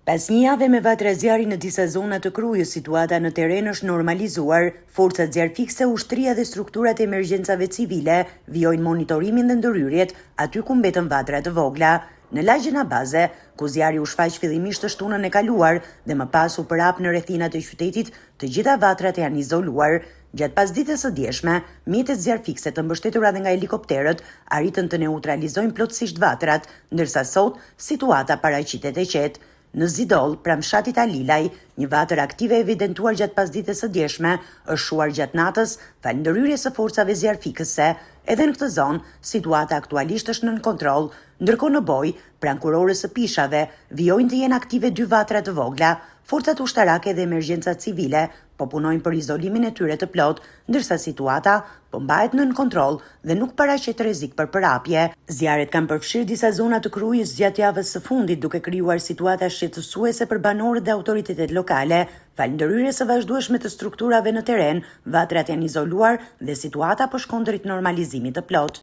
Pas një jave me vatra zjarri në disa zona të Krujës, situata në teren është normalizuar. Forcat zjarfikse, ushtria dhe strukturat e emergjencave civile vijojnë monitorimin dhe ndërhyrjet aty ku mbetën vatra të vogla. Në lagjën Abaze, ku zjarri u shfaq fillimisht të shtunën e kaluar dhe më pas u përhap në rrethinat e qytetit, të gjitha vatrat janë izoluar. Gjatë pasdites së djeshme, mjetet zjarfikse të mbështetura dhe nga helikopterët arritën të neutralizojnë plotësisht vatrat, ndërsa sot situata paraqitet e qetë. Në Zidol, pranë fshatit Alilaj, një vatër aktive evidentuar gjatë pasdites së djeshme është shuar gjatë natës falë ndërhyrjes së forcave zjarfikëse. Edhe në këtë zonë, situata aktualisht është nën kontroll, ndërkohë në Boj, pranë kurorës së Pishave, vijojnë të jenë aktive 2 vatra të vogla. Forcat ushtarake dhe emergjencat civile po punojnë për izolimin e tyre të plot, ndërsa situata po mbahet nën kontroll dhe nuk paraqet rrezik për përhapje. Zjarret kanë përfshirë disa zona të Krujës gjatë javës së fundit, duke krijuar situata shqetësuese për banorët dhe autoritetet lokale. Falë ndërhyrjes së vazhdueshme të strukturave në teren, vatrat janë izoluar dhe situata po shkon drejt normalizimit të plot.